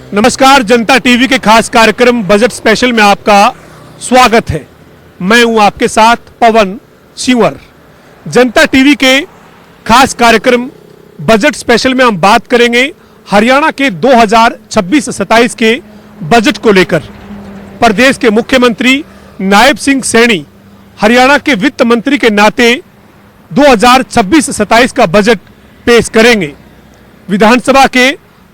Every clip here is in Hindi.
नमस्कार, जनता टीवी के खास कार्यक्रम बजट स्पेशल में आपका स्वागत है। मैं हूं आपके साथ पवन सिंवर। जनता टीवी के खास कार्यक्रम बजट स्पेशल में हम बात करेंगे हरियाणा के 2026-27 के बजट को लेकर। प्रदेश के मुख्यमंत्री नायब सिंह सैनी हरियाणा के वित्त मंत्री के नाते 2026-27 का बजट पेश करेंगे। विधानसभा के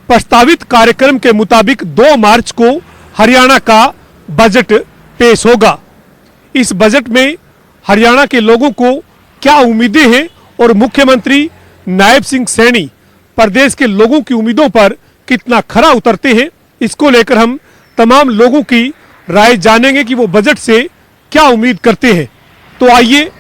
प्रस्तावित कार्यक्रम के मुताबिक 2 मार्च को हरियाणा का बजट पेश होगा। इस बजट में हरियाणा के लोगों को क्या उम्मीदें हैं और मुख्यमंत्री नायब सिंह सैनी प्रदेश के लोगों की उम्मीदों पर कितना खरा उतरते हैं, इसको लेकर हम तमाम लोगों की राय जानेंगे कि वो बजट से क्या उम्मीद करते हैं। तो आइए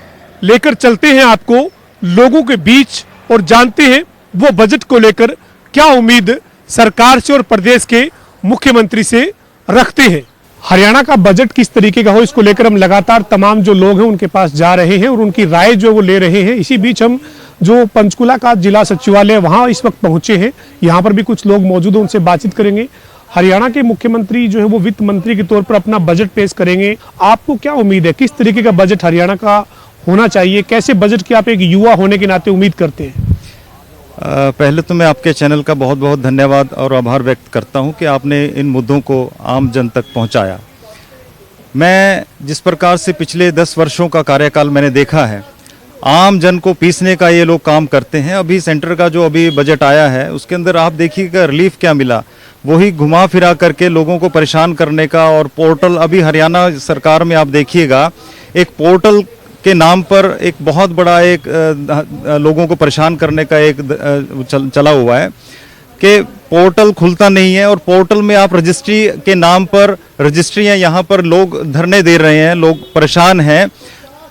लेकर चलते हैं आपको लोगों के बीच और जानते हैं वो बजट को लेकर क्या उम्मीद सरकार से और प्रदेश के मुख्यमंत्री से रखते हैं। हरियाणा का बजट किस तरीके का हो, इसको लेकर हम लगातार तमाम जो लोग हैं उनके पास जा रहे हैं और उनकी राय जो वो ले रहे हैं। इसी बीच हम जो पंचकुला का जिला सचिवालय वहां इस वक्त पहुंचे हैं, यहाँ पर भी कुछ लोग मौजूद हैं, उनसे बातचीत करेंगे। हरियाणा के मुख्यमंत्री जो है वो वित्त मंत्री के तौर पर अपना बजट पेश करेंगे। आपको क्या उम्मीद है, किस तरीके का बजट हरियाणा का होना चाहिए, कैसे बजट की आप एक युवा होने के नाते उम्मीद करते हैं? पहले तो मैं आपके चैनल का बहुत बहुत धन्यवाद और आभार व्यक्त करता हूं कि आपने इन मुद्दों को आम जन तक पहुंचाया। मैं जिस प्रकार से पिछले 10 वर्षों का कार्यकाल मैंने देखा है, आम जन को पीसने का ये लोग काम करते हैं। अभी सेंटर का जो अभी बजट आया है उसके अंदर आप देखिएगा रिलीफ क्या मिला, वही घुमा फिरा करके लोगों को परेशान करने का। और पोर्टल अभी हरियाणा सरकार में आप देखिएगा एक पोर्टल के नाम पर एक बहुत बड़ा एक लोगों को परेशान करने का एक चला हुआ है कि पोर्टल खुलता नहीं है और पोर्टल में आप रजिस्ट्री के नाम पर रजिस्ट्रियां यहाँ पर लोग धरने दे रहे हैं, लोग परेशान हैं।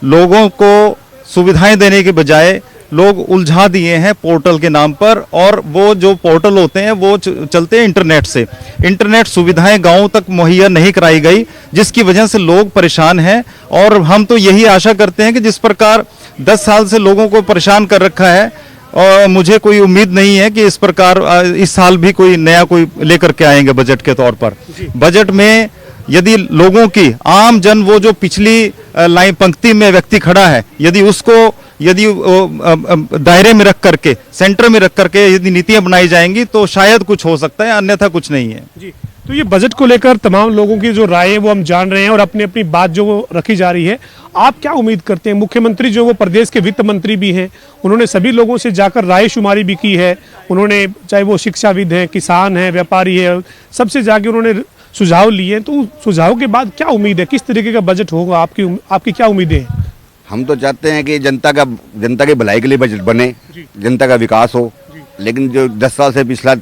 लोगों को सुविधाएं देने के बजाय लोग उलझा दिए हैं पोर्टल के नाम पर। और वो जो पोर्टल होते हैं वो चलते हैं इंटरनेट से। इंटरनेट सुविधाएं गांवों तक मुहैया नहीं कराई गई, जिसकी वजह से लोग परेशान हैं। और हम तो यही आशा करते हैं कि जिस प्रकार 10 साल से लोगों को परेशान कर रखा है, और मुझे कोई उम्मीद नहीं है कि इस प्रकार इस साल भी कोई नया कोई लेकर के आएंगे बजट के तौर पर। बजट में यदि लोगों की आम जन वो जो पिछली लाइन पंक्ति में व्यक्ति खड़ा है, यदि उसको दायरे में रख करके, सेंटर में रख करके यदि नीतियां बनाई जाएंगी तो शायद कुछ हो सकता है, अन्यथा कुछ नहीं है। जी, तो ये बजट को लेकर तमाम लोगों की जो राय है वो हम जान रहे हैं और अपनी अपनी बात जो वो रखी जा रही है। आप क्या उम्मीद करते हैं? मुख्यमंत्री जो वो प्रदेश के वित्त मंत्री भी हैं, उन्होंने सभी लोगों से जाकर राय शुमारी भी की है। उन्होंने चाहे वो शिक्षाविद हैं, किसान हैं, व्यापारी है, सबसे जाके उन्होंने सुझाव लिए। तो सुझाव के बाद क्या उम्मीद है, किस तरीके का बजट होगा? आपकी क्या उम्मीदें हैं? हम तो चाहते हैं कि जनता के भलाई के लिए बजट बने, जनता का विकास हो। लेकिन जो 10 साल से पिछला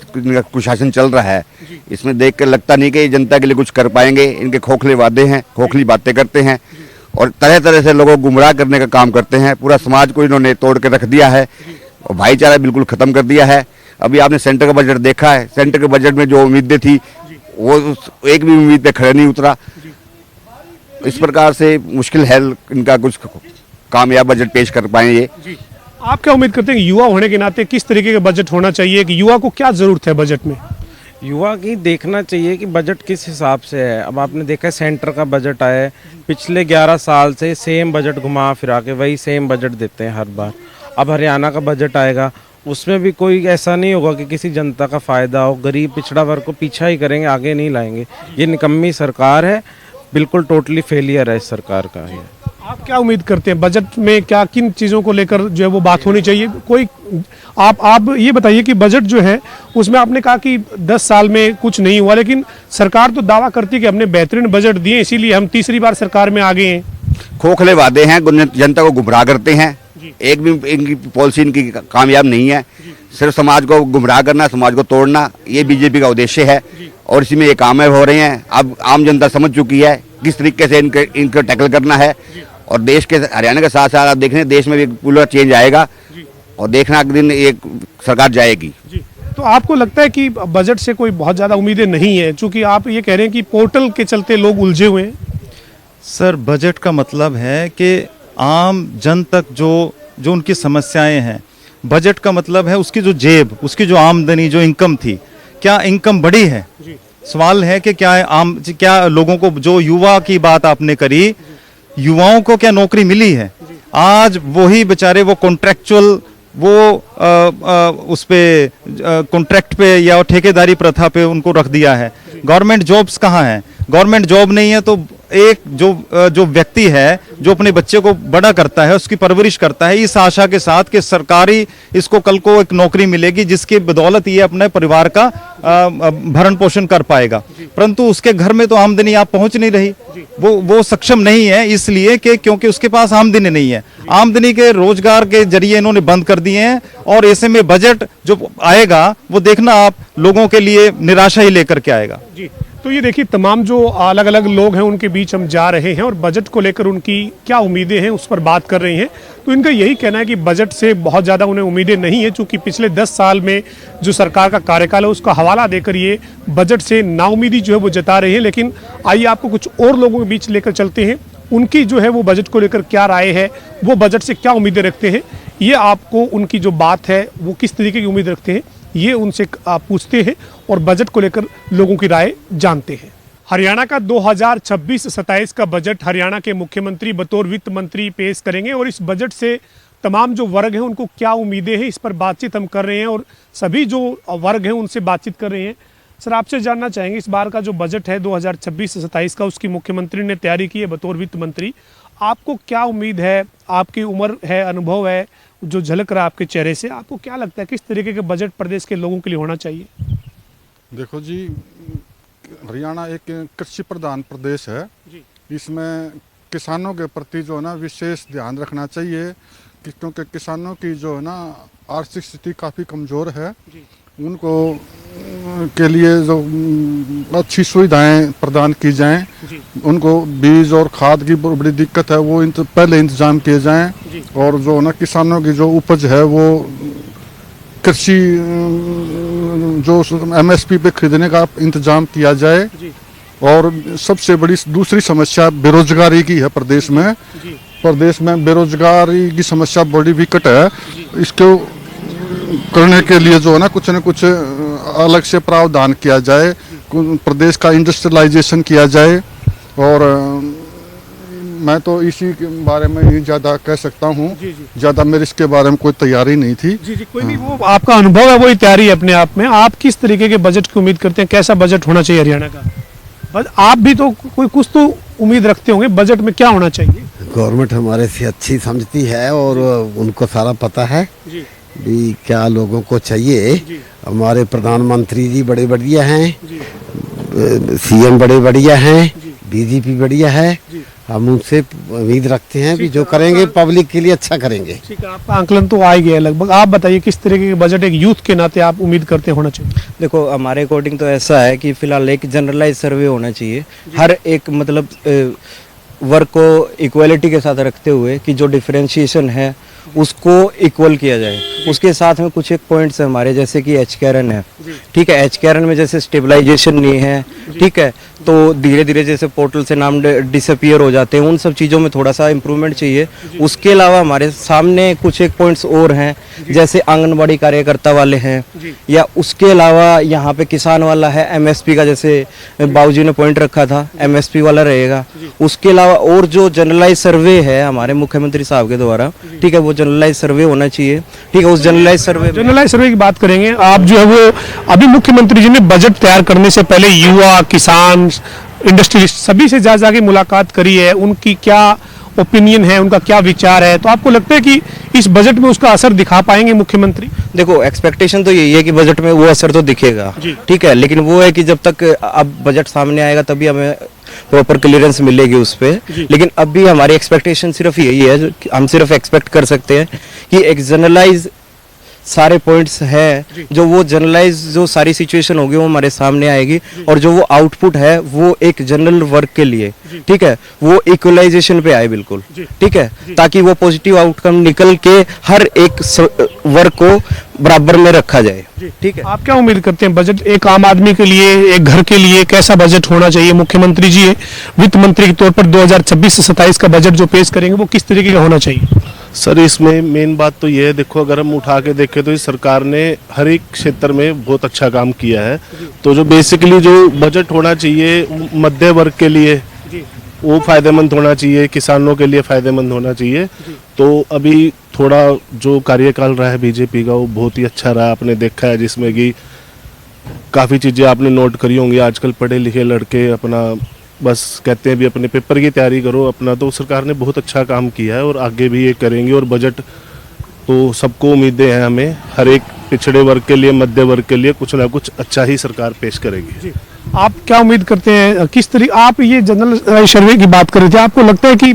कुशासन चल रहा है, इसमें देख कर लगता नहीं कि जनता के लिए कुछ कर पाएंगे। इनके खोखले वादे हैं, खोखली बातें करते हैं और तरह तरह से लोगों को गुमराह करने का काम करते हैं। पूरा समाज को इन्होंने तोड़ के रख दिया है और भाईचारा बिल्कुल खत्म कर दिया है। अभी आपने सेंटर का बजट देखा है, सेंटर के बजट में जो उम्मीदें थी वो एक भी उम्मीद पे खड़े नहीं उतरा। इस प्रकार से मुश्किल है इनका कुछ कामयाब बजट पेश कर पाए ये। आप क्या उम्मीद करते हैं युवा होने के नाते किस तरीके का बजट होना चाहिए? कि युवा को क्या जरूरत है बजट में? युवा की देखना चाहिए कि बजट किस हिसाब से है। अब आपने देखा है सेंटर का बजट आया है, पिछले 11 साल से सेम बजट घुमा फिरा के वही सेम बजट देते हैं हर बार। अब हरियाणा का बजट आएगा, उसमें भी कोई ऐसा नहीं होगा कि किसी जनता का फ़ायदा हो। गरीब पिछड़ा वर्ग को पीछा ही करेंगे, आगे नहीं लाएंगे। ये निकम्मी सरकार है, बिल्कुल टोटली फेलियर है इस सरकार का। ये आप क्या उम्मीद करते हैं बजट में, क्या किन चीज़ों को लेकर जो है वो बात होनी चाहिए? कोई आप ये बताइए कि बजट जो है उसमें आपने कहा कि 10 साल में कुछ नहीं हुआ, लेकिन सरकार तो दावा करती है कि हमने बेहतरीन बजट दिए, इसीलिए हम तीसरी बार सरकार में आ गए हैं। खोखले वादे हैं, जनता को गुमराह करते हैं। एक भी इनकी पॉलिसी इनकी कामयाब नहीं है। सिर्फ समाज को गुमराह करना, समाज को तोड़ना, ये बीजेपी का उद्देश्य है और इसी में ये कामयाब हो रहे हैं। अब आम जनता समझ चुकी है किस तरीके से इनको टैकल करना है। और देश के हरियाणा के साथ साथ आप देख रहे हैं देश में भी पूरा चेंज आएगा और देखना एक दिन एक सरकार जाएगी। तो आपको लगता है कि बजट से कोई बहुत ज़्यादा उम्मीदें नहीं है, चूंकि आप ये कह रहे हैं कि पोर्टल के चलते लोग उलझे हुए हैं? सर, बजट का मतलब है कि आम जन तक जो उनकी समस्याएं हैं, बजट का मतलब है उसकी जो जेब, उसकी जो आमदनी, जो इनकम थी, क्या इनकम बढ़ी है? सवाल है कि क्या लोगों को, जो युवा की बात आपने करी, युवाओं को क्या नौकरी मिली है? आज वही बेचारे वो कॉन्ट्रैक्चुअल, वो उस पे कॉन्ट्रैक्ट पे या ठेकेदारी प्रथा पे उनको रख दिया है। गवर्नमेंट जॉब्स कहाँ है? गवर्नमेंट जॉब नहीं है तो एक जो व्यक्ति है जो अपने बच्चे को बड़ा करता है, उसकी परवरिश करता है इस आशा के साथ कि सरकारी इसको कल को एक नौकरी मिलेगी जिसकी बदौलत ये अपने परिवार का भरण पोषण कर पाएगा, परंतु उसके घर में तो आमदनी आप पहुंच नहीं रही, वो सक्षम नहीं है, इसलिए कि क्योंकि उसके पास आमदनी नहीं है। आमदनी के रोजगार के जरिए इन्होंने बंद कर दिए हैं, और ऐसे में बजट जो आएगा वो देखना आप, लोगों के लिए निराशा ही लेकर के आएगा। जी, तो ये देखिए तमाम जो अलग अलग लोग हैं उनके बीच हम जा रहे हैं और बजट को लेकर उनकी क्या उम्मीदें हैं उस पर बात कर रहे हैं। तो इनका यही कहना है कि बजट से बहुत ज़्यादा उन्हें उम्मीदें नहीं है, चूंकि पिछले 10 साल में जो सरकार का कार्यकाल है उसका हवाला देकर ये बजट से नाउमीदी जो है वो जता रहे हैं। लेकिन आइए आपको कुछ और लोगों के बीच लेकर चलते हैं, उनकी जो है वो बजट को लेकर क्या राय है, वो बजट से क्या उम्मीदें रखते हैं, ये आपको उनकी जो बात है वो किस तरीके की उम्मीद रखते हैं ये उनसे आप पूछते हैं और बजट को लेकर लोगों की राय जानते हैं। हरियाणा का 2026-27 का बजट हरियाणा के मुख्यमंत्री बतौर वित्त मंत्री पेश करेंगे और इस बजट से तमाम जो वर्ग हैं उनको क्या उम्मीदें हैं इस पर बातचीत हम कर रहे हैं और सभी जो वर्ग हैं उनसे बातचीत कर रहे हैं। सर, आपसे जानना चाहेंगे इस बार का जो बजट है 2026-27 का, उसकी मुख्यमंत्री ने तैयारी की है बतौर वित्त मंत्री, आपको क्या उम्मीद है? आपकी उम्र है, अनुभव है जो झलक रहा है आपके चेहरे से, आपको क्या लगता है किस तरीके के बजट प्रदेश के लोगों के लिए होना चाहिए? देखो जी, हरियाणा एक कृषि प्रधान प्रदेश है जी। इसमें किसानों के प्रति जो है ना विशेष ध्यान रखना चाहिए, क्योंकि किसानों की जो है ना आर्थिक स्थिति काफ़ी कमज़ोर है जी। उनको के लिए जो अच्छी सुविधाएं प्रदान की जाएं, उनको बीज और खाद की बड़ी दिक्कत है, वो पहले इंतजाम किए जाएं और जो ना किसानों की जो उपज है वो कृषि जो MSP पे खरीदने का इंतजाम किया जाए। और सबसे बड़ी दूसरी समस्या बेरोजगारी की है प्रदेश में। प्रदेश में बेरोजगारी की समस्या बड़ी विकट है, इसको करने के लिए जो है ना कुछ अलग से प्रावधान किया जाए, प्रदेश का इंडस्ट्रियलाइजेशन किया जाए। और मैं तो इसी के बारे में ही ज़्यादा कह सकता हूँ, ज़्यादा मेरी इसके बारे में कोई तैयारी नहीं थी। जी, कोई नहीं, वो आपका अनुभव है, वही तैयारी है अपने आप में। आप किस तरीके के बजट की उम्मीद करते हैं? कैसा बजट होना चाहिए हरियाणा का? आप भी तो कुछ तो उम्मीद रखते होंगे, बजट में क्या होना चाहिए? गवर्नमेंट हमारे से अच्छी समझती है और उनको सारा पता है भी क्या लोगों को चाहिए। हमारे प्रधानमंत्री जी बड़े बढ़िया हैं, CM बड़े बढ़िया हैं, BJP बढ़िया है। हम उनसे उम्मीद रखते हैं भी जो करेंगे पब्लिक के लिए अच्छा करेंगे। ठीक है, आपका आंकलन तो आ ही गया लगभग। आप बताइए किस तरीके के बजट एक यूथ के नाते आप उम्मीद करते होना चाहिए? देखो, हमारे अकॉर्डिंग तो ऐसा है कि फिलहाल एक जनरलाइज सर्वे होना चाहिए, हर एक मतलब वर्ग को इक्वलिटी के साथ रखते हुए कि जो डिफरेंशिएशन है उसको इक्वल किया जाए। उसके साथ में कुछ एक पॉइंट्स है हमारे, जैसे कि HKRN है, ठीक है, HKRN में जैसे स्टेबलाइजेशन नहीं है, ठीक है, तो धीरे धीरे जैसे पोर्टल से नाम डिसअपियर हो जाते हैं, उन सब चीज़ों में थोड़ा सा इम्प्रूवमेंट चाहिए। उसके अलावा हमारे सामने कुछ एक पॉइंट्स और हैं, जैसे आंगनबाड़ी कार्यकर्ता वाले हैं, या उसके अलावा यहाँ पे किसान वाला है, MSP का जैसे बाबूजी ने पॉइंट रखा था, MSP वाला रहेगा। उसके अलावा और जो जनरलाइज सर्वे है हमारे मुख्यमंत्री साहब के द्वारा, ठीक है, वो जनरलाइज सर्वे होना चाहिए। ठीक है, उस जनरलाइज सर्वे की बात करेंगे। आप जो है वो अभी मुख्यमंत्री जी ने बजट तैयार करने से पहले युवा, किसान, इंडस्ट्रियलिस्ट सभी से जाके मुलाकात करी है, उनकी क्या ओपिनियन है, उनका क्या विचार है, तो आपको लगता है कि इस बजट में उसका असर दिखा पाएंगे मुख्यमंत्री? देखो, एक्सपेक्टेशन तो यही है कि बजट में वो असर तो दिखेगा, ठीक है, लेकिन वो है कि जब तक अब बजट सामने आएगा तभी हमें प्रॉपर क्लियरेंस मिलेगी उस पर। लेकिन अभी हमारी एक्सपेक्टेशन सिर्फ यही है, हम सिर्फ एक्सपेक्ट कर सकते हैं कि एक जनरलाइज सारे पॉइंट्स है, जो वो जनरलाइज जो सारी सिचुएशन होगी वो हमारे सामने आएगी, और जो वो आउटपुट है वो एक जनरल वर्ग के लिए, ठीक है, वो इक्वलाइजेशन पे आए बिल्कुल, ठीक है, ताकि वो पॉजिटिव आउटकम निकल के हर एक वर्ग को बराबर में रखा जाए। ठीक है, आप क्या उम्मीद करते हैं बजट एक आम आदमी के लिए, एक घर के लिए कैसा बजट होना चाहिए? मुख्यमंत्री जी वित्त मंत्री के तौर पर 2026 से 27 का बजट जो पेश करेंगे वो किस तरीके का होना चाहिए? सर इसमें मेन बात तो ये है, देखो अगर हम उठा के देखें तो इस सरकार ने हर एक क्षेत्र में बहुत अच्छा काम किया है। तो जो बेसिकली जो बजट होना चाहिए मध्य वर्ग के लिए वो फायदेमंद होना चाहिए, किसानों के लिए फायदेमंद होना चाहिए। तो अभी थोड़ा जो कार्यकाल रहा है बीजेपी का वो बहुत ही अच्छा रहा, आपने देखा है, जिसमें कि काफ़ी चीज़ें आपने नोट करी होंगी। आजकल पढ़े लिखे लड़के अपना बस कहते हैं भी अपने पेपर की तैयारी करो अपना, तो सरकार ने बहुत अच्छा काम किया है और आगे भी ये करेंगे। और बजट तो सबको उम्मीदें हैं हमें, हर एक पिछड़े वर्ग के लिए मध्य वर्ग के लिए कुछ ना कुछ अच्छा ही सरकार पेश करेगी। आप क्या उम्मीद करते हैं, किस तरीके आप ये जनरल सर्वे की बात कर रहे थे, आपको लगता है कि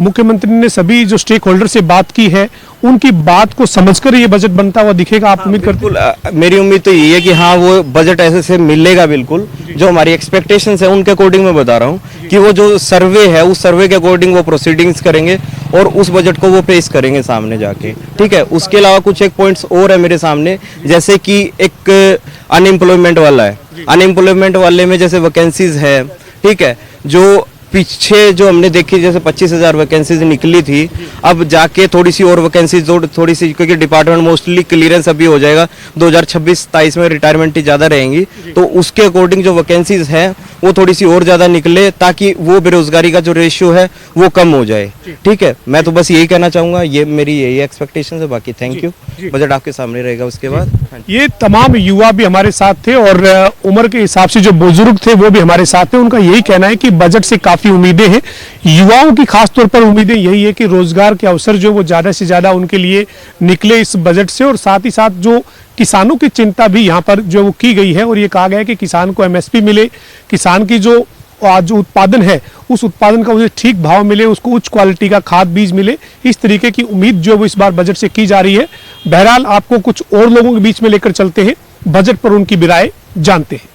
मुख्यमंत्री ने सभी जो स्टेक होल्डर से बात की है उनकी बात को समझकर ये बजट बनता हुआ दिखेगा, आप उम्मीद करते हैं? बिल्कुल, मेरी उम्मीद तो यही है कि हाँ वो बजट ऐसे से मिलेगा बिल्कुल, जो हमारी एक्सपेक्टेशंस है उनके अकॉर्डिंग मैं बता रहा हूँ कि वो जो सर्वे है उस सर्वे के अकॉर्डिंग वो प्रोसीडिंग्स करेंगे और उस बजट को वो पेश करेंगे सामने जाके। ठीक है, उसके अलावा कुछ एक पॉइंट्स और है मेरे सामने, जैसे कि एक अनएम्प्लॉयमेंट वाला है। अनएम्प्लॉयमेंट वाले में जैसे वैकेंसीज है, ठीक है, जो पीछे जो हमने देखी जैसे 25,000 वैकेंसीज निकली थी, अब जाके थोड़ी सी और वैकेंसीज थोड़ी सी, क्योंकि डिपार्टमेंट मोस्टली क्लियरेंस अभी हो जाएगा 2026-27 में, रिटायरमेंट ही ज़्यादा रहेंगी, तो उसके अकॉर्डिंग जो वैकेंसीज हैं वो थोड़ी सी और ज़्यादा निकले ताकि वो बेरोजगारी का जो रेशियो है वो कम हो जाए। ठीक है, मैं तो बस यही कहना चाहूँगा, ये मेरी यही एक्सपेक्टेशन है। बाकी थैंक यू, बजट आपके सामने रहेगा उसके बाद। ये तमाम युवा भी हमारे साथ थे और उम्र के हिसाब से जो बुजुर्ग थे वो भी हमारे साथ थे। उनका यही कहना है कि बजट से काफी उम्मीदें हैं, युवाओं की खास तौर पर उम्मीदें यही है कि रोजगार के अवसर जो वो ज्यादा से ज्यादा उनके लिए निकले इस बजट से। और साथ ही साथ जो किसानों की चिंता भी यहाँ पर जो वो की गई है और ये कहा गया है कि किसान को एमएसपी मिले, किसान की जो उत्पादन है उस उत्पादन का उसे ठीक भाव मिले, उसको उच्च क्वालिटी का खाद बीज मिले, इस तरीके की उम्मीद जो वो इस बार बजट से की जा रही है। बहरहाल आपको कुछ और लोगों के बीच में लेकर चलते हैं, बजट पर उनकी भी राय जानते हैं।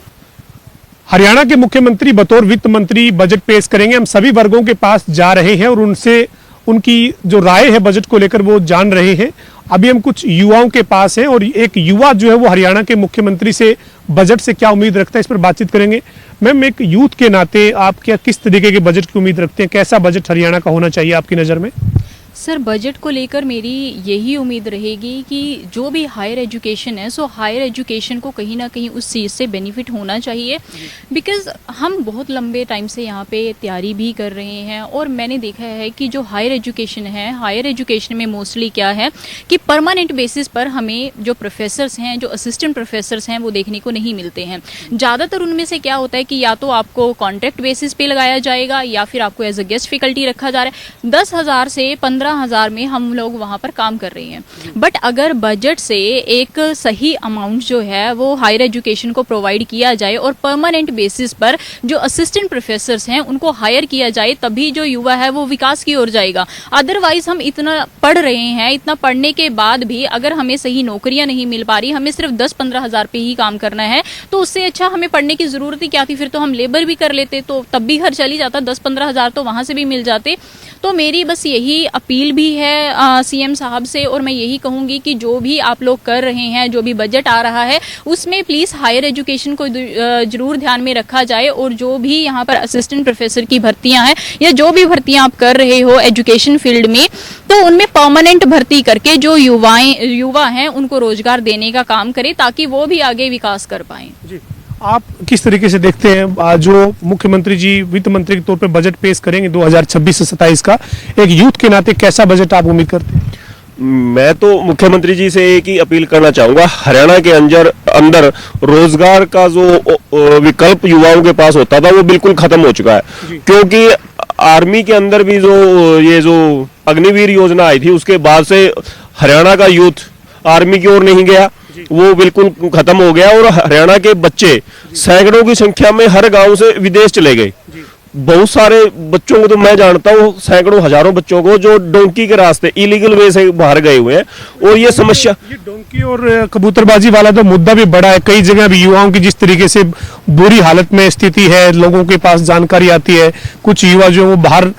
हरियाणा के मुख्यमंत्री बतौर वित्त मंत्री बजट पेश करेंगे। हम सभी वर्गों के पास जा रहे हैं और उनसे उनकी जो राय है बजट को लेकर वो जान रहे हैं। अभी हम कुछ युवाओं के पास हैं और एक युवा जो है वो हरियाणा के मुख्यमंत्री से बजट से क्या उम्मीद रखता है इस पर बातचीत करेंगे। मैम, एक यूथ के नाते आप क्या किस तरीके के बजट की उम्मीद रखते हैं, कैसा बजट हरियाणा का होना चाहिए आपकी नज़र में? सर, बजट को लेकर मेरी यही उम्मीद रहेगी कि जो भी हायर एजुकेशन है, सो हायर एजुकेशन को कहीं ना कहीं उस चीज़ से बेनिफिट होना चाहिए। बिकॉज़ हम बहुत लंबे टाइम से यहाँ पे तैयारी भी कर रहे हैं और मैंने देखा है कि जो हायर एजुकेशन है, हायर एजुकेशन में मोस्टली क्या है कि परमानेंट बेसिस पर हमें जो प्रोफेसर्स हैं, जो असिस्टेंट प्रोफेसर्स हैं, वो देखने को नहीं मिलते हैं। ज़्यादातर उनमें से क्या होता है कि या तो आपको कॉन्ट्रैक्ट बेसिस पे लगाया जाएगा या फिर आपको एज अ गेस्ट फैकल्टी रखा जा रहा है। 10,000 से 15,000 में हम लोग वहां पर काम कर रहे हैं। बट अगर बजट से एक सही अमाउंट जो है वो हायर एजुकेशन को प्रोवाइड किया जाए और परमानेंट बेसिस पर जो असिस्टेंट प्रोफेसर्स हैं उनको हायर किया जाए, तभी जो युवा है वो विकास की ओर जाएगा। अदरवाइज हम इतना पढ़ रहे हैं, इतना पढ़ने के बाद भी अगर हमें सही नौकरियां नहीं मिल पा रही, हमें सिर्फ 10-15 हज़ार पे ही काम करना है, तो उससे अच्छा हमें पढ़ने की जरूरत ही क्या थी? फिर तो हम लेबर भी कर लेते, तो तब भी घर चली जाता, 10-15 हज़ार तो वहां से भी मिल जाते। तो मेरी बस यही अपील भी है सीएम साहब से, और मैं यही कहूंगी कि जो भी आप लोग कर रहे हैं, जो भी बजट आ रहा है, उसमें प्लीज हायर एजुकेशन को जरूर ध्यान में रखा जाए। और जो भी यहाँ पर असिस्टेंट प्रोफेसर की भर्तियां हैं या जो भी भर्तियां आप कर रहे हो एजुकेशन फील्ड में, तो उनमें परमानेंट भर्ती करके जो युवा हैं उनको रोजगार देने का काम करें ताकि वो भी आगे विकास कर पाएं। आप किस तरीके से देखते हैं जो मुख्यमंत्री जी वित्त मंत्री के तौर पे बजट पेश करेंगे 2026 से 27 का, एक यूथ के नाते कैसा बजट आप उम्मीद करते हैं? मैं तो मुख्यमंत्री जी से एक ही अपील करना चाहूंगा, हरियाणा के अंदर रोजगार का जो विकल्प युवाओं के पास होता था वो बिल्कुल खत्म हो चुका है। क्योंकि आर्मी के अंदर भी जो अग्निवीर योजना आई थी उसके बाद से हरियाणा का यूथ आर्मी की ओर नहीं गया, वो बिल्कुल खत्म हो गया। और हरियाणा के बच्चे सैकड़ों की संख्या में हर गांव से विदेश चले गए। बहुत सारे बच्चों को तो मैं जानता हूँ, सैकड़ों हजारों बच्चों को जो डोंकी के रास्ते इलीगल वे से बाहर गए हुए हैं। और ये समस्या, ये डोंकी और कबूतरबाजी वाला तो मुद्दा भी बड़ा है। कई जगह भी युवाओं की जिस तरीके से बुरी हालत में स्थिति है, लोगों के पास जानकारी आती है, कुछ युवा जो वो बाहर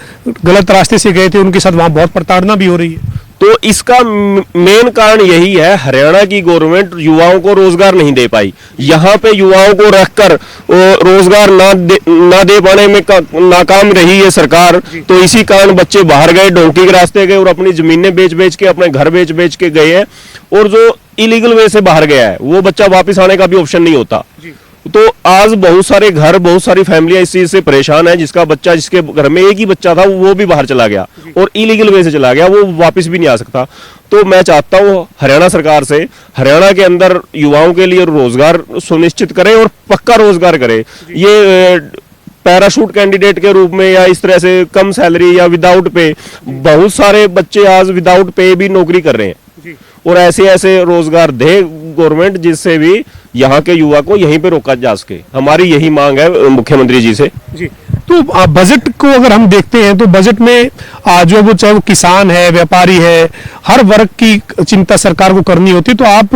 गलत रास्ते से गए थे उनके साथ वहां बहुत प्रताड़ना भी हो रही है। तो इसका मेन कारण यही है, हरियाणा की गवर्नमेंट युवाओं को रोजगार नहीं दे पाई। यहाँ पे युवाओं को रखकर रोजगार ना दे पाने में नाकाम रही है सरकार, तो इसी कारण बच्चे बाहर गए, डोंकी के रास्ते गए और अपनी जमीनें बेच बेच के, अपने घर बेच बेच के गए हैं। और जो इलीगल वे से बाहर गया है वो बच्चा वापस आने का भी ऑप्शन नहीं होता। तो आज बहुत सारे घर, बहुत सारी फैमिलियां इस चीज से परेशान है, जिसका बच्चा, जिसके घर में एक ही बच्चा था वो भी बाहर चला गया और इलीगल वे से चला गया, वो वापस भी नहीं आ सकता। तो मैं चाहता हूँ हरियाणा सरकार से, हरियाणा के अंदर युवाओं के लिए रोजगार सुनिश्चित करे और पक्का रोजगार करे। ये पैराशूट कैंडिडेट के रूप में या इस तरह से कम सैलरी या विदाउट पे, बहुत सारे बच्चे आज विदाउट पे भी नौकरी कर रहे हैं। और ऐसे ऐसे रोजगार दे गवर्नमेंट, जिससे भी यहाँ के युवा को यहीं पे रोका जा सके। हमारी यही मांग है मुख्यमंत्री जी से। जी, तो बजट को अगर हम देखते हैं तो बजट में जो है वो, चाहे वो किसान है, व्यापारी है, हर वर्ग की चिंता सरकार को करनी होती है। तो आप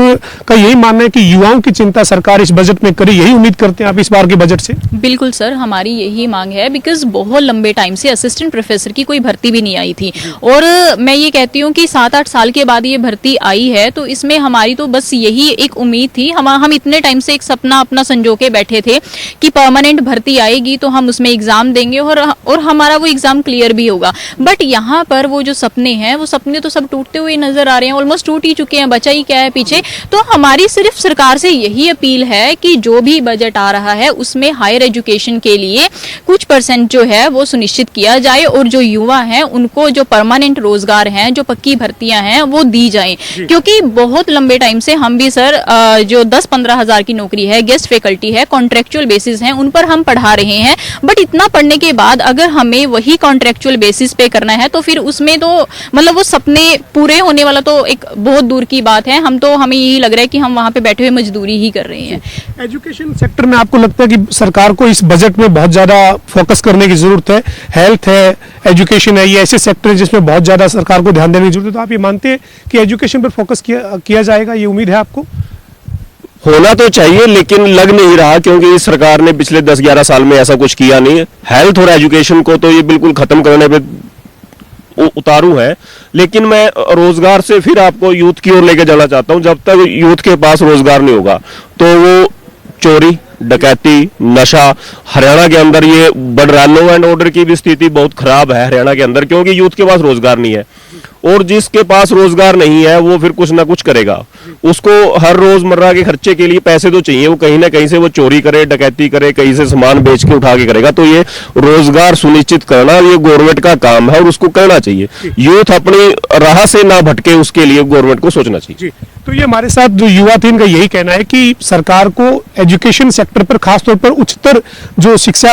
का यही मानना है कि युवाओं की चिंता सरकार इस बजट में करे, यही उम्मीद करते हैं आप इस बार के बजट से? बिल्कुल सर, हमारी यही मांग है, बिकॉज बहुत लंबे टाइम से असिस्टेंट प्रोफेसर की कोई भर्ती भी नहीं आई थी। और मैं ये कहती हूँ कि 7-8 साल के बाद ये भर्ती आई है, तो इसमें हमारी तो बस यही एक उम्मीद थी। हम इतने टाइम से एक सपना अपना संजो के बैठे थे कि परमानेंट भर्ती आएगी तो हम उसमें एग्जाम देंगे और हमारा वो एग्जाम क्लियर भी होगा। बट यहाँ पर वो जो सपने हैं, वो सपने तो सब टूटते हुए नजर आ रहे हैं, ऑलमोस्ट टूट ही चुके हैं, बचा ही क्या है पीछे। तो हमारी सिर्फ सरकार से यही अपील है कि जो भी बजट आ रहा है उसमें हायर एजुकेशन के लिए कुछ % जो है वो सुनिश्चित किया जाए, और जो युवा हैं उनको जो परमानेंट रोजगार हैं, जो पक्की भर्तियां हैं वो दी जाएं। क्योंकि बहुत लंबे टाइम से हम भी सर जो 10-15 हजार की नौकरी है, गेस्ट फैकल्टी है, कॉन्ट्रेक्चुअल बेसिस है, उन पर हम पढ़ा रहे हैं। बट इतना पढ़ने के बाद अगर हमें वही कॉन्ट्रेक्चुअल बेसिस पे करना है तो फिर उसमें तो मतलब वो सपने पूरे होने वाला तो एक बहुत दूर की बात है। हमें यही लग रहा है कि हम वहां पे बैठे हुए मजदूरी ही कर रहे हैं। एजुकेशन सेक्टर में आपको लगता है कि सरकार को इस बजट में बहुत ज्यादा फोकस करने की जरूरत है? हेल्थ है, एजुकेशन है, ये ऐसे सेक्टर है जिसमें बहुत ज्यादा सरकार को ध्यान देने की जरूरत है। तो आप ये मानते हैं कि एजुकेशन पर फोकस किया जाएगा, ये उम्मीद है आपको? होना तो चाहिए, लेकिन लग नहीं रहा, क्योंकि इस सरकार ने पिछले 10-11 साल में ऐसा कुछ किया नहीं। हेल्थ और एजुकेशन को तो ये बिल्कुल खत्म करने पे उतारू है। लेकिन मैं रोजगार से फिर आपको यूथ की ओर लेके जाना चाहता हूं। जब तक यूथ के पास रोजगार नहीं होगा तो वो चोरी, डकैती, नशा हरियाणा के अंदर ये बढ़ रहा है। लॉ एंड ऑर्डर की भी स्थिति बहुत खराब है हरियाणा के अंदर, क्योंकि यूथ के पास रोजगार नहीं है। और जिसके पास रोजगार नहीं है वो फिर कुछ ना कुछ करेगा। उसको हर रोजमर्रा के खर्चे के लिए पैसे तो चाहिए, वो कहीं ना कहीं से वो चोरी करे, डकैती करे, कहीं से सामान बेच के उठा के करेगा। तो ये रोजगार सुनिश्चित करना ये गवर्नमेंट का काम है और उसको करना चाहिए। यूथ अपनी राह से ना भटके, उसके लिए गवर्नमेंट को सोचना चाहिए। तो ये हमारे साथ जो युवा थे इनका यही कहना है कि सरकार को एजुकेशन सेक्टर पर, खासतौर पर उच्चतर जो शिक्षा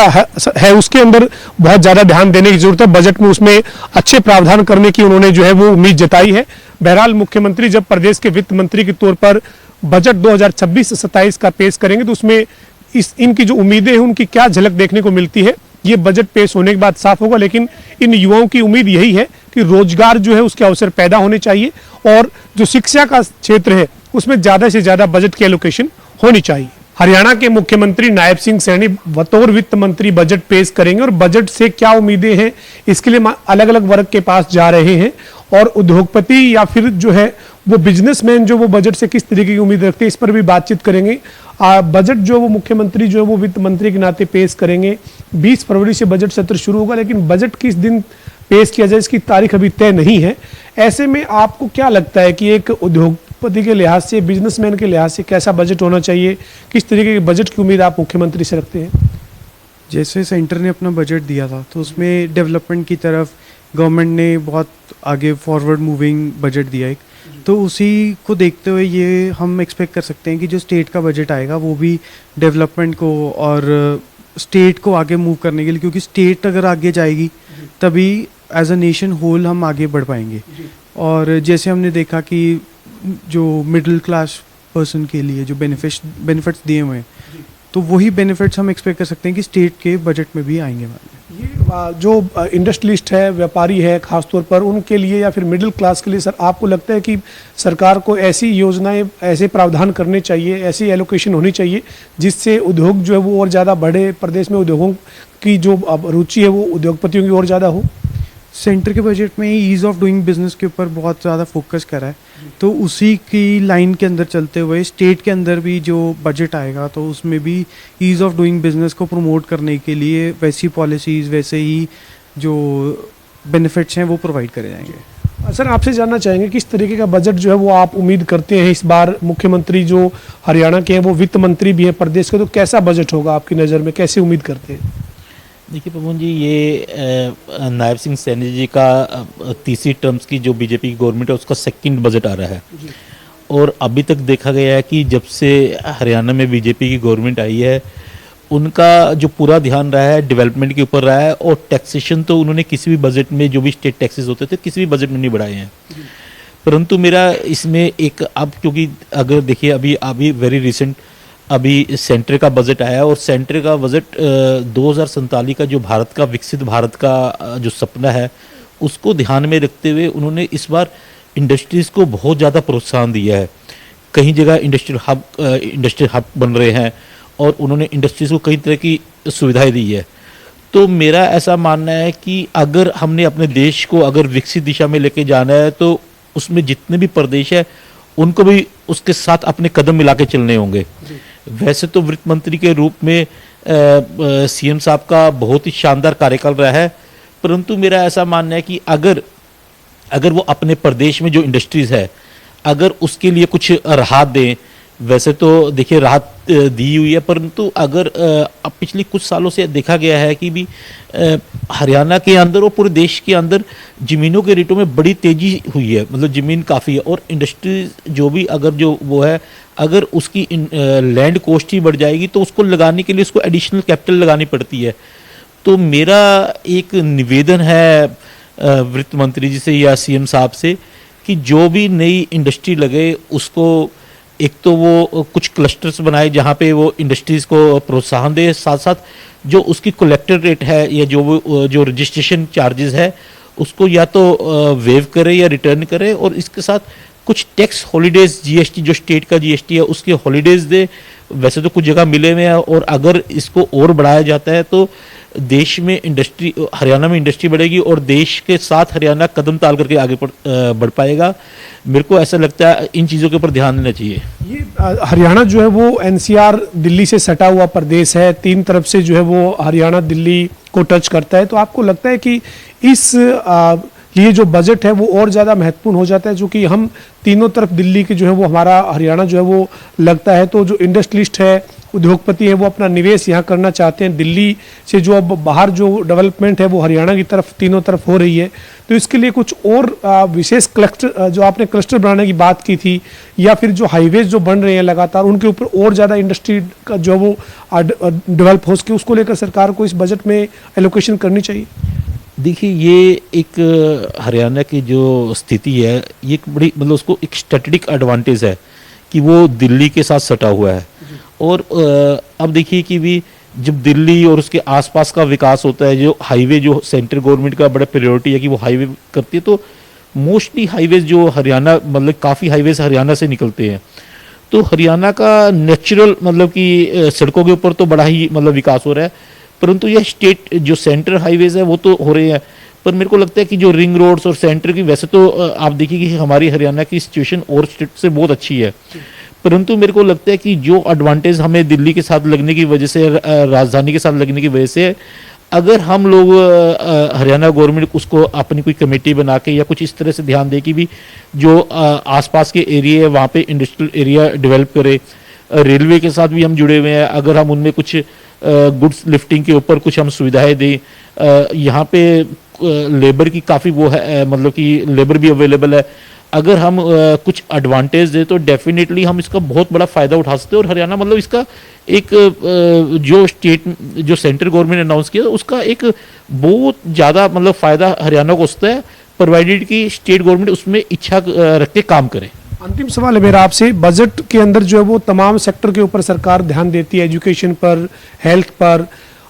है उसके अंदर बहुत ज्यादा ध्यान देने की जरूरत है। बजट में उसमें अच्छे प्रावधान करने की उन्होंने जो है वो उम्मीद जताई है। बहरहाल मुख्यमंत्री जब प्रदेश के वित्त मंत्री के तौर पर बजट 2026-27 का पेश करेंगे तो उसमें इनकी जो उम्मीदें हैं उनकी क्या झलक देखने को मिलती है ये बजट पेश होने के बाद साफ होगा। लेकिन इन युवाओं की उम्मीद यही है कि रोजगार जो है उसके अवसर पैदा होने चाहिए और जो शिक्षा का क्षेत्र है उसमें ज्यादा से ज्यादा बजट की एलोकेशन होनी चाहिए। हरियाणा के मुख्यमंत्री नायब सिंह सैनी बतौर वित्त मंत्री बजट पेश करेंगे और बजट से क्या उम्मीदें हैं इसके लिए अलग अलग वर्ग के पास जा रहे हैं और उद्योगपति या फिर जो है वो बिजनेसमैन जो वो बजट से किस तरीके की उम्मीद रखते हैं इस पर भी बातचीत करेंगे। बजट जो वो मुख्यमंत्री जो है वो वित्त मंत्री के नाते पेश करेंगे। 20 फरवरी से बजट सत्र शुरू होगा, लेकिन बजट किस दिन पेश किया जाए इसकी तारीख अभी तय नहीं है। ऐसे में आपको क्या लगता है कि एक उद्योगपति के लिहाज से, बिजनेसमैन के लिहाज से कैसा बजट होना चाहिए? किस तरीके के बजट की उम्मीद आप मुख्यमंत्री से रखते हैं? जैसे सेंटर ने अपना बजट दिया था तो उसमें डेवलपमेंट की तरफ गवर्नमेंट ने बहुत आगे फॉरवर्ड मूविंग बजट दिया एक, तो उसी को देखते हुए ये हम एक्सपेक्ट कर सकते हैं कि जो स्टेट का बजट आएगा वो भी डेवलपमेंट को और स्टेट को आगे मूव करने के लिए, क्योंकि स्टेट अगर आगे जाएगी तभी एज अ नेशन होल हम आगे बढ़ पाएंगे। और जैसे हमने देखा कि जो मिडिल क्लास पर्सन के लिए जो बेनिफिट्स दिए हुए हैं तो वही बेनिफिट्स हम एक्सपेक्ट कर सकते हैं कि स्टेट के बजट में भी आएंगे। ये जो इंडस्ट्रियलिस्ट है, व्यापारी है खासतौर पर, उनके लिए या फिर मिडिल क्लास के लिए सर आपको लगता है कि सरकार को ऐसी योजनाएं, ऐसे प्रावधान करने चाहिए, ऐसी एलोकेशन होनी चाहिए जिससे उद्योग जो है वो और ज़्यादा बढ़े, प्रदेश में उद्योगों की जो रुचि है वो उद्योगपतियों की और ज़्यादा हो? सेंटर के बजट में ईज़ ऑफ डूइंग बिजनेस के ऊपर बहुत ज़्यादा फोकस करा है, तो उसी की लाइन के अंदर चलते हुए स्टेट के अंदर भी जो बजट आएगा तो उसमें भी ईज़ ऑफ डूइंग बिजनेस को प्रमोट करने के लिए वैसी पॉलिसीज़, वैसे ही जो बेनिफिट्स हैं वो प्रोवाइड करे जाएंगे। सर, आपसे जानना चाहेंगे किस तरीके का बजट जो है वो आप उम्मीद करते हैं इस बार? मुख्यमंत्री जो हरियाणा के हैं वो वित्त मंत्री भी हैं प्रदेश के, तो कैसा बजट होगा आपकी नज़र में, कैसे उम्मीद करते हैं? देखिए पवन जी, ये नायब सिंह सैनी जी का तीसरी टर्म्स की जो बीजेपी की गवर्नमेंट है उसका सेकंड बजट आ रहा है। और अभी तक देखा गया है कि जब से हरियाणा में बीजेपी की गवर्नमेंट आई है उनका जो पूरा ध्यान रहा है डेवलपमेंट के ऊपर रहा है, और टैक्सेशन तो उन्होंने किसी भी बजट में, जो भी स्टेट टैक्सेस होते थे, किसी भी बजट में नहीं बढ़ाए हैं। परंतु मेरा इसमें एक, अब क्योंकि अगर देखिए अभी वेरी रिसेंट अभी सेंटर का बजट आया, और सेंटर का बजट 2047 का जो भारत का, विकसित भारत का जो सपना है उसको ध्यान में रखते हुए उन्होंने इस बार इंडस्ट्रीज़ को बहुत ज़्यादा प्रोत्साहन दिया है। कई जगह इंडस्ट्रियल हब बन रहे हैं और उन्होंने इंडस्ट्रीज़ को कई तरह की सुविधाएं दी है। तो मेरा ऐसा मानना है कि अगर हमने अपने देश को अगर विकसित दिशा में लेके जाना है तो उसमें जितने भी प्रदेश है उनको भी उसके साथ अपने कदम मिला के चलने होंगे। वैसे तो वित्त मंत्री के रूप में सीएम साहब का बहुत ही शानदार कार्यकाल रहा है, परंतु मेरा ऐसा मानना है कि अगर वो अपने प्रदेश में जो इंडस्ट्रीज़ है अगर उसके लिए कुछ राहत दें, वैसे तो देखिए राहत दी हुई है, परंतु अगर अब पिछले कुछ सालों से देखा गया है कि भी हरियाणा के अंदर और पूरे देश के अंदर ज़मीनों के रेटों में बड़ी तेज़ी हुई है, मतलब ज़मीन काफ़ी है, और इंडस्ट्री जो भी अगर जो वो है अगर उसकी लैंड कॉस्ट ही बढ़ जाएगी तो उसको लगाने के लिए उसको एडिशनल कैपिटल लगानी पड़ती है। तो मेरा एक निवेदन है वित्त मंत्री जी से या सीएम साहब से कि जो भी नई इंडस्ट्री लगे उसको एक तो वो कुछ क्लस्टर्स बनाए जहाँ पे वो इंडस्ट्रीज़ को प्रोत्साहन दे, साथ साथ जो उसकी कलेक्टर रेट है या जो रजिस्ट्रेशन चार्जेस है उसको या तो वेव करे या रिटर्न करे, और इसके साथ कुछ टैक्स हॉलीडेज, जीएसटी जो स्टेट का जीएसटी है उसके हॉलीडेज दे। वैसे तो कुछ जगह मिले हुए हैं, और अगर इसको और बढ़ाया जाता है तो देश में इंडस्ट्री, हरियाणा में इंडस्ट्री बढ़ेगी और देश के साथ हरियाणा कदम ताल करके आगे बढ़ पाएगा। मेरे को ऐसा लगता है इन चीज़ों के ऊपर ध्यान देना चाहिए। ये हरियाणा जो है वो एनसीआर दिल्ली से सटा हुआ प्रदेश है, तीन तरफ से जो है वो हरियाणा दिल्ली को टच करता है, तो आपको लगता है कि इस लिए जो बजट है वो और ज़्यादा महत्वपूर्ण हो जाता है, क्योंकि हम तीनों तरफ दिल्ली के जो है वो हमारा हरियाणा जो है वो लगता है, तो जो इंडस्ट्रियलिस्ट है, उद्योगपति है, वो अपना निवेश यहाँ करना चाहते हैं। दिल्ली से जो अब बाहर जो डेवलपमेंट है वो हरियाणा की तरफ, तीनों तरफ हो रही है, तो इसके लिए कुछ और विशेष क्लस्टर, जो आपने क्लस्टर बनाने की बात की थी, या फिर जो हाईवेज जो बन रहे हैं लगातार उनके ऊपर और ज़्यादा इंडस्ट्री का जो वो डेवलप हो सके, उसको लेकर सरकार को इस बजट में एलोकेशन करनी चाहिए। देखिए ये एक हरियाणा की जो स्थिति है ये एक बड़ी, मतलब उसको एक स्ट्रेटेजिक एडवांटेज है कि वो दिल्ली के साथ सटा हुआ है। और अब देखिए कि भी जब दिल्ली और उसके आसपास का विकास होता है, जो हाईवे जो सेंट्रल गवर्नमेंट का बड़ा प्रायोरिटी है कि वो हाईवे करती है, तो मोस्टली हाईवेज जो हरियाणा, मतलब काफ़ी हाईवेज हरियाणा से निकलते हैं, तो हरियाणा का नेचुरल मतलब कि सड़कों के ऊपर तो बड़ा ही मतलब विकास हो रहा है, परंतु यह स्टेट जो सेंट्रल हाईवेज है वो तो हो रहे हैं। पर मेरे को लगता है कि जो रिंग रोड्स और सेंटर की, वैसे तो आप देखिए कि हमारी हरियाणा की सिचुएशन और स्टेट से बहुत अच्छी है, परंतु मेरे को लगता है कि जो एडवांटेज हमें दिल्ली के साथ लगने की वजह से, राजधानी के साथ लगने की वजह से, अगर हम लोग हरियाणा गवर्नमेंट उसको अपनी कोई कमेटी बना के या कुछ इस तरह से ध्यान दे कि भी जो आसपास के एरिया है वहाँ पे इंडस्ट्रियल एरिया डेवलप करे। रेलवे के साथ भी हम जुड़े हुए हैं, अगर हम उनमें कुछ गुड्स लिफ्टिंग के ऊपर कुछ हम सुविधाएं दें, यहाँ पे लेबर की काफ़ी वो है, मतलब कि लेबर भी अवेलेबल है, अगर हम कुछ एडवांटेज दें तो डेफिनेटली हम इसका बहुत बड़ा फ़ायदा उठा सकते हैं। और हरियाणा मतलब इसका एक जो स्टेट, जो सेंट्रल गवर्नमेंट ने अनाउंस किया उसका एक बहुत ज़्यादा मतलब फ़ायदा हरियाणा को होता है, प्रोवाइडेड कि स्टेट गवर्नमेंट उसमें इच्छा रख के काम करे। अंतिम सवाल है मेरा आपसे, बजट के अंदर जो है वो तमाम सेक्टर के ऊपर सरकार ध्यान देती है, एजुकेशन पर, हेल्थ पर,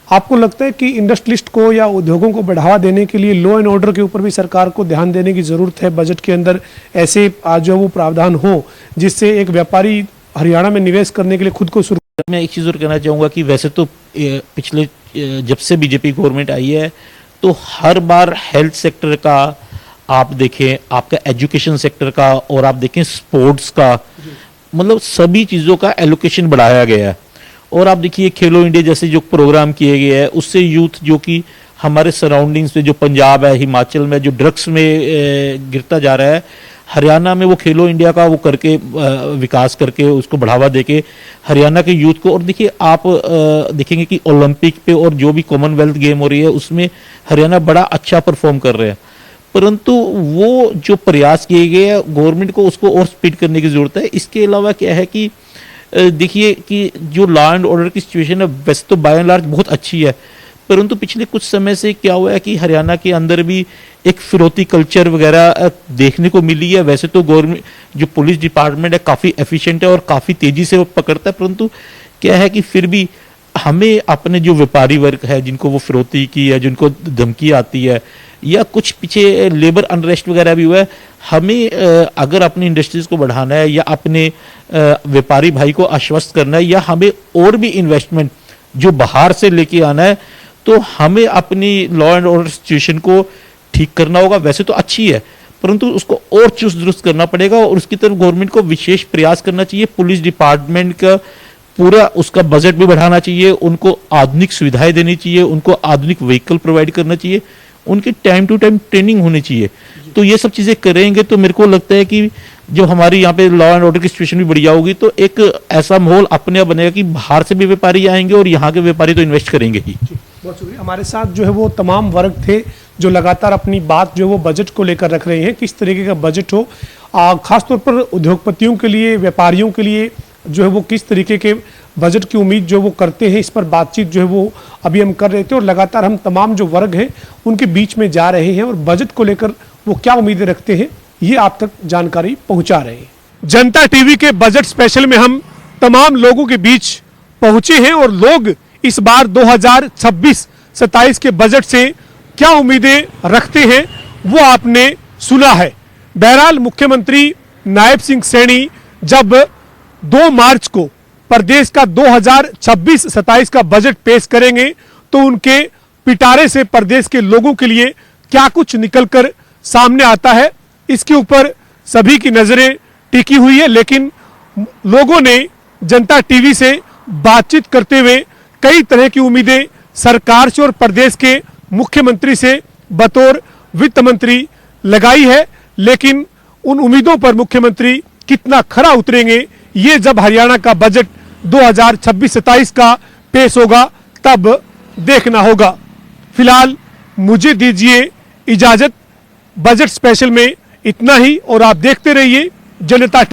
आपको लगता है कि इंडस्ट्रियलिस्ट को या उद्योगों को बढ़ावा देने के लिए लॉ एंड ऑर्डर के ऊपर भी सरकार को ध्यान देने की ज़रूरत है? बजट के अंदर ऐसे जो वो प्रावधान हो जिससे एक व्यापारी हरियाणा में निवेश करने के लिए खुद को शुरू। मैं एक चीज़ और कहना चाहूँगा कि वैसे तो पिछले जब से बीजेपी गवर्नमेंट आई है तो हर बार हेल्थ सेक्टर का आप देखें, आपका एजुकेशन सेक्टर का, और आप देखें स्पोर्ट्स का, मतलब सभी चीज़ों का एलोकेशन बढ़ाया गया है। और आप देखिए खेलो इंडिया जैसे जो प्रोग्राम किए गए हैं, उससे यूथ जो कि हमारे सराउंडिंग्स में, जो पंजाब है, हिमाचल में जो ड्रग्स में गिरता जा रहा है, हरियाणा में वो खेलो इंडिया का वो करके विकास करके उसको बढ़ावा देके हरियाणा के यूथ को, और देखिए आप देखेंगे कि ओलंपिक पे और जो भी कॉमनवेल्थ गेम हो रही है उसमें हरियाणा बड़ा अच्छा परफॉर्म कर रहे हैं। परंतु वो जो प्रयास किए गए हैं, गवर्नमेंट को उसको और स्पीड करने की ज़रूरत है। इसके अलावा क्या है कि देखिए कि जो लॉ एंड ऑर्डर की सिचुएशन है वैसे तो बाय एंड लार्ज बहुत अच्छी है, परंतु पिछले कुछ समय से क्या हुआ है कि हरियाणा के अंदर भी एक फिरौती कल्चर वगैरह देखने को मिली है। वैसे तो गवर्नमेंट जो पुलिस डिपार्टमेंट है काफ़ी एफिशिएंट है और काफ़ी तेज़ी से वो पकड़ता है, परंतु क्या है कि फिर भी हमें अपने जो व्यापारी वर्ग है जिनको वो फिरौती की है, जिनको धमकी आती है, या कुछ पीछे लेबर अनरेस्ट वगैरह भी हुआ है, हमें अगर अपनी इंडस्ट्रीज को बढ़ाना है या अपने व्यापारी भाई को आश्वस्त करना है, या हमें और भी इन्वेस्टमेंट जो बाहर से लेके आना है, तो हमें अपनी लॉ एंड ऑर्डर सिचुएशन को ठीक करना होगा। वैसे तो अच्छी है, परंतु उसको और चुस्त दुरुस्त करना पड़ेगा और उसकी तरफ गवर्नमेंट को विशेष प्रयास करना चाहिए। पुलिस डिपार्टमेंट का पूरा उसका बजट भी बढ़ाना चाहिए, उनको आधुनिक सुविधाएं देनी चाहिए, उनको आधुनिक व्हीकल प्रोवाइड करना चाहिए, उनकी टाइम टू टाइम ट्रेनिंग होनी चाहिए। तो ये सब चीज़ें करेंगे तो मेरे को लगता है कि जो हमारी यहाँ पे लॉ एंड ऑर्डर की सिचुएशन भी बढ़िया होगी, तो एक ऐसा माहौल अपने आप बनेगा कि बाहर से भी व्यापारी आएंगे और यहाँ के व्यापारी तो इन्वेस्ट करेंगे ही। बहुत शुक्रिया। हमारे साथ जो है वो तमाम वर्ग थे जो लगातार अपनी बात जो है वो बजट को लेकर रख रहे हैं, किस तरीके का बजट हो, खासतौर पर उद्योगपतियों के लिए, व्यापारियों के लिए जो है वो किस तरीके के बजट की उम्मीद जो वो करते हैं, इस पर बातचीत जो है वो अभी हम कर रहे थे। और लगातार हम तमाम जो वर्ग हैं उनके बीच में जा रहे हैं और बजट को लेकर वो क्या उम्मीदें रखते हैं ये आप तक जानकारी पहुंचा रहे हैं। जनता टीवी के बजट स्पेशल में हम तमाम लोगों के बीच पहुंचे हैं और लोग इस बार 2026-27 के बजट से क्या उम्मीदें रखते हैं वो आपने सुना है। बहरहाल मुख्यमंत्री नायब सिंह सैनी जब 2 मार्च को प्रदेश का 2026-27 का बजट पेश करेंगे तो उनके पिटारे से प्रदेश के लोगों के लिए क्या कुछ निकलकर सामने आता है, इसके ऊपर सभी की नजरें टिकी हुई है। लेकिन लोगों ने जनता टीवी से बातचीत करते हुए कई तरह की उम्मीदें सरकार से और प्रदेश के मुख्यमंत्री से बतौर वित्त मंत्री लगाई है, लेकिन उन उम्मीदों पर मुख्यमंत्री कितना खरा उतरेंगे ये जब हरियाणा का बजट 2026-27 का पेश होगा तब देखना होगा। फिलहाल मुझे दीजिए इजाजत। बजट स्पेशल में इतना ही और आप देखते रहिए जनता।